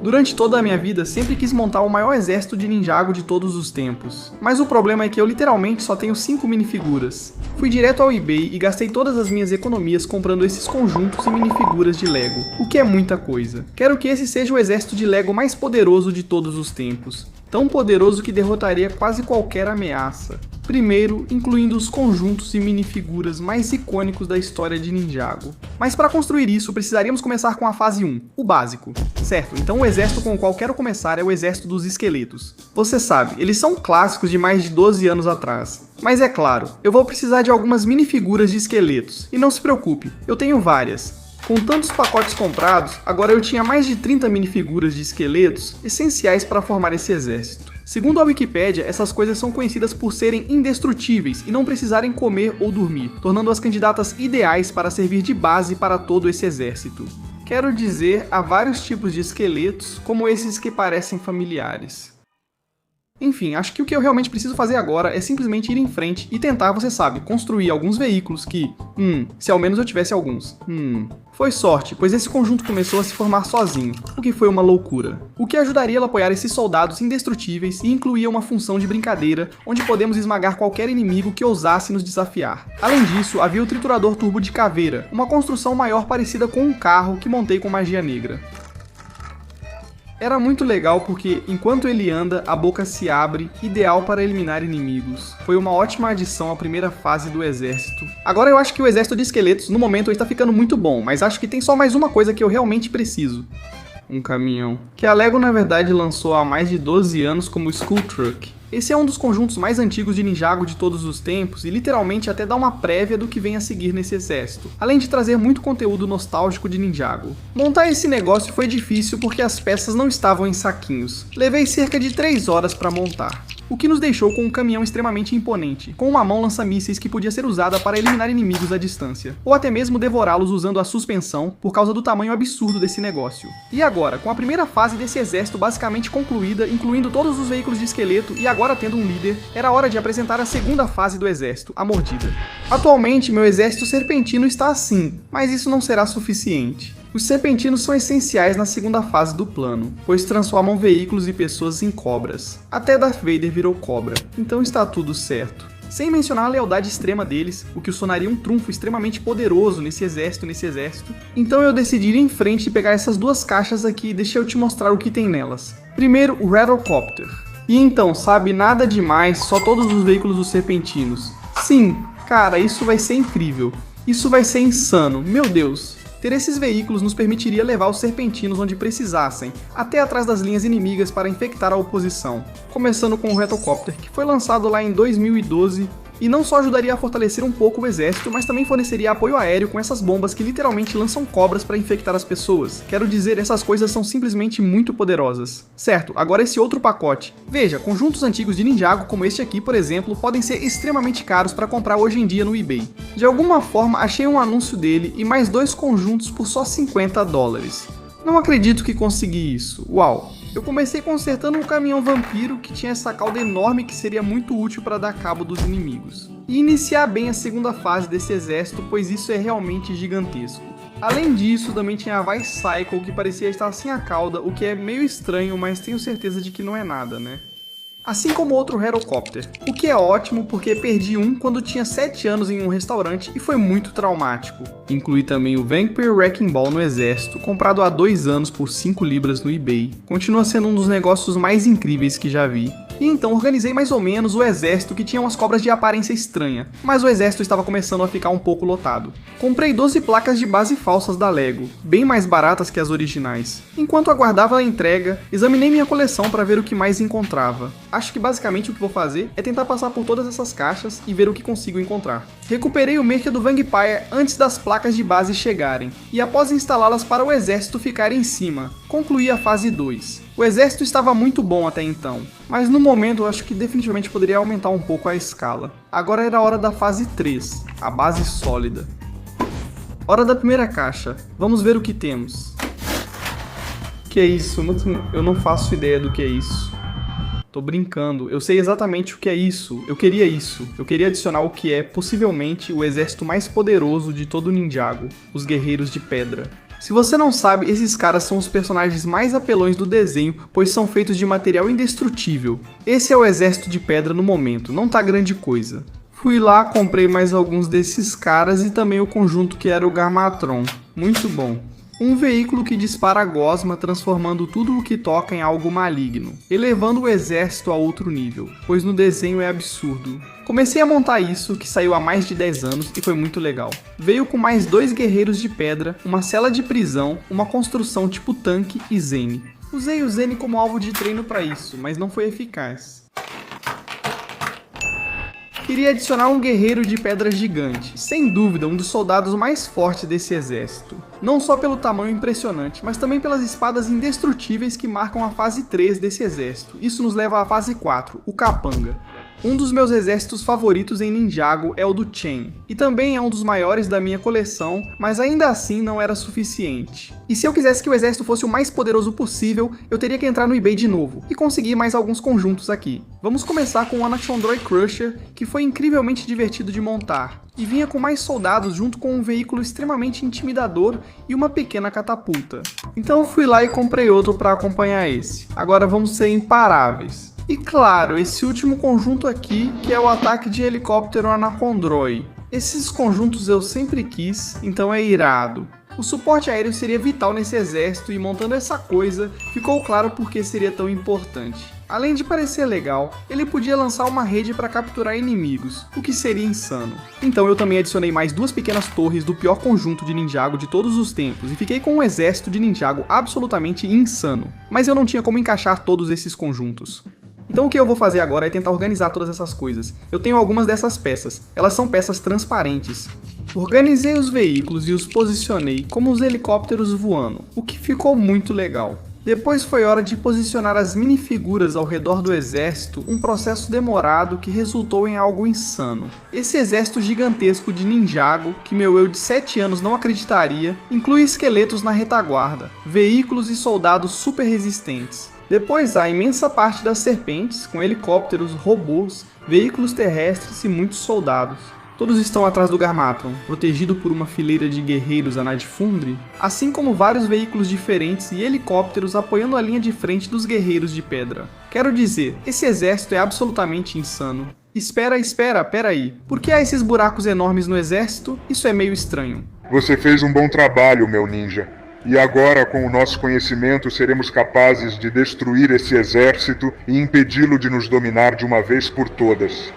Durante toda a minha vida, sempre quis montar o maior exército de Ninjago de todos os tempos. Mas o problema é que eu literalmente só tenho 5 minifiguras. Fui direto ao eBay e gastei todas as minhas economias comprando esses conjuntos e minifiguras de Lego, o que é muita coisa. Quero que esse seja o exército de Lego mais poderoso de todos os tempos. Tão poderoso que derrotaria quase qualquer ameaça. Primeiro, incluindo os conjuntos e minifiguras mais icônicos da história de Ninjago. Mas para construir isso, precisaríamos começar com a fase 1, o básico. Certo, então o exército com o qual quero começar é o exército dos esqueletos. Você sabe, eles são clássicos de mais de 12 anos atrás. Mas é claro, eu vou precisar de algumas minifiguras de esqueletos. E não se preocupe, eu tenho várias. Com tantos pacotes comprados, agora eu tinha mais de 30 minifiguras de esqueletos essenciais para formar esse exército. Segundo a Wikipédia, essas coisas são conhecidas por serem indestrutíveis e não precisarem comer ou dormir, tornando-as candidatas ideais para servir de base para todo esse exército. Quero dizer, há vários tipos de esqueletos, como esses que parecem familiares. Enfim, acho que o que eu realmente preciso fazer agora é simplesmente ir em frente e tentar, você sabe, construir alguns veículos que... se ao menos eu tivesse alguns. Foi sorte, pois esse conjunto começou a se formar sozinho, o que foi uma loucura. O que ajudaria a apoiar esses soldados indestrutíveis e incluía uma função de brincadeira, onde podemos esmagar qualquer inimigo que ousasse nos desafiar. Além disso, havia o triturador turbo de caveira, uma construção maior parecida com um carro que montei com magia negra. Era muito legal porque, enquanto ele anda, a boca se abre, ideal para eliminar inimigos. Foi uma ótima adição à primeira fase do exército. Agora eu acho que o exército de esqueletos, no momento, está ficando muito bom, mas acho que tem só mais uma coisa que eu realmente preciso. Um caminhão. Que a Lego, na verdade, lançou há mais de 12 anos como School Truck. Esse é um dos conjuntos mais antigos de Ninjago de todos os tempos e literalmente até dá uma prévia do que vem a seguir nesse exército, além de trazer muito conteúdo nostálgico de Ninjago. Montar esse negócio foi difícil porque as peças não estavam em saquinhos. Levei cerca de 3 horas para montar. O que nos deixou com um caminhão extremamente imponente, com uma mão lança-mísseis que podia ser usada para eliminar inimigos à distância, ou até mesmo devorá-los usando a suspensão por causa do tamanho absurdo desse negócio. E agora, com a primeira fase desse exército basicamente concluída, incluindo todos os veículos de esqueleto e agora tendo um líder, era hora de apresentar a segunda fase do exército, a mordida. Atualmente, meu exército serpentino está assim, mas isso não será suficiente. Os serpentinos são essenciais na segunda fase do plano, pois transformam veículos e pessoas em cobras. Até Darth Vader virou cobra, então está tudo certo. Sem mencionar a lealdade extrema deles, o que os tornaria um trunfo extremamente poderoso nesse exército, então eu decidi ir em frente e pegar essas duas caixas aqui e deixa eu te mostrar o que tem nelas. Primeiro, o Rattlecopter. E então, sabe, nada demais, só todos os veículos dos serpentinos. Sim, cara, isso vai ser incrível. Isso vai ser insano, meu Deus. Ter esses veículos nos permitiria levar os serpentinos onde precisassem, até atrás das linhas inimigas para infectar a oposição. Começando com o Rattlecopter, que foi lançado lá em 2012, e não só ajudaria a fortalecer um pouco o exército, mas também forneceria apoio aéreo com essas bombas que literalmente lançam cobras para infectar as pessoas. Quero dizer, essas coisas são simplesmente muito poderosas. Certo, agora esse outro pacote. Veja, conjuntos antigos de Ninjago, como este aqui, por exemplo, podem ser extremamente caros para comprar hoje em dia no eBay. De alguma forma, achei um anúncio dele e mais 2 conjuntos por só $50. Não acredito que consegui isso, uau! Eu comecei consertando um caminhão vampiro que tinha essa cauda enorme que seria muito útil para dar cabo dos inimigos. E iniciar bem a segunda fase desse exército, pois isso é realmente gigantesco. Além disso, também tinha a Vice Cycle que parecia estar sem a cauda, o que é meio estranho, mas tenho certeza de que não é nada, né? Assim como outro Rattlecopter, o que é ótimo porque perdi um quando tinha 7 anos em um restaurante e foi muito traumático. Incluí também o Vampire Wrecking Ball no exército, comprado há 2 anos por 5 libras no eBay. Continua sendo um dos negócios mais incríveis que já vi. E então organizei mais ou menos o exército que tinha umas cobras de aparência estranha, mas o exército estava começando a ficar um pouco lotado. Comprei 12 placas de base falsas da Lego, bem mais baratas que as originais. Enquanto aguardava a entrega, examinei minha coleção para ver o que mais encontrava. Acho que basicamente o que vou fazer é tentar passar por todas essas caixas e ver o que consigo encontrar. Recuperei o Merc do Vampire antes das placas de base chegarem, e após instalá-las para o exército ficar em cima, concluí a fase 2. O exército estava muito bom até então, mas no momento eu acho que definitivamente poderia aumentar um pouco a escala. Agora era a hora da fase 3, a base sólida. Hora da primeira caixa, vamos ver o que temos. Que é isso? Eu não faço ideia do que é isso. Tô brincando, eu sei exatamente o que é isso. Eu queria adicionar o que é, possivelmente, o exército mais poderoso de todo o Ninjago, os Guerreiros de Pedra. Se você não sabe, esses caras são os personagens mais apelões do desenho, pois são feitos de material indestrutível. Esse é o exército de pedra no momento, não tá grande coisa. Fui lá, comprei mais alguns desses caras e também o conjunto que era o Garmatron. Muito bom. Um veículo que dispara gosma, transformando tudo o que toca em algo maligno, elevando o exército a outro nível, pois no desenho é absurdo. Comecei a montar isso, que saiu há mais de 10 anos e foi muito legal. Veio com mais 2 guerreiros de pedra, uma cela de prisão, uma construção tipo tanque e Zene. Usei o Zene como alvo de treino para isso, mas não foi eficaz. Queria adicionar um guerreiro de pedra gigante, sem dúvida um dos soldados mais fortes desse exército. Não só pelo tamanho impressionante, mas também pelas espadas indestrutíveis que marcam a fase 3 desse exército. Isso nos leva à fase 4, o Capanga. Um dos meus exércitos favoritos em Ninjago é o do Chen, e também é um dos maiores da minha coleção, mas ainda assim não era suficiente. E se eu quisesse que o exército fosse o mais poderoso possível, eu teria que entrar no eBay de novo, e conseguir mais alguns conjuntos aqui. Vamos começar com o Anachondroid Crusher, que foi incrivelmente divertido de montar, e vinha com mais soldados junto com um veículo extremamente intimidador e uma pequena catapulta. Então eu fui lá e comprei outro para acompanhar esse. Agora vamos ser imparáveis. E claro, esse último conjunto aqui, que é o ataque de helicóptero Anachondroid. Esses conjuntos eu sempre quis, então é irado. O suporte aéreo seria vital nesse exército e montando essa coisa, ficou claro por que seria tão importante. Além de parecer legal, ele podia lançar uma rede para capturar inimigos, o que seria insano. Então eu também adicionei mais 2 pequenas torres do pior conjunto de Ninjago de todos os tempos e fiquei com um exército de Ninjago absolutamente insano. Mas eu não tinha como encaixar todos esses conjuntos. Então o que eu vou fazer agora é tentar organizar todas essas coisas. Eu tenho algumas dessas peças, elas são peças transparentes. Organizei os veículos e os posicionei como os helicópteros voando, o que ficou muito legal. Depois foi hora de posicionar as minifiguras ao redor do exército, um processo demorado que resultou em algo insano. Esse exército gigantesco de Ninjago, que meu eu de 7 anos não acreditaria, inclui esqueletos na retaguarda, veículos e soldados super resistentes. Depois há a imensa parte das serpentes, com helicópteros, robôs, veículos terrestres e muitos soldados. Todos estão atrás do Garmatron, protegido por uma fileira de guerreiros Anadifundri, assim como vários veículos diferentes e helicópteros apoiando a linha de frente dos guerreiros de pedra. Quero dizer, esse exército é absolutamente insano. Pera aí. Por que há esses buracos enormes no exército? Isso é meio estranho. Você fez um bom trabalho, meu ninja. E agora, com o nosso conhecimento, seremos capazes de destruir esse exército e impedi-lo de nos dominar de uma vez por todas.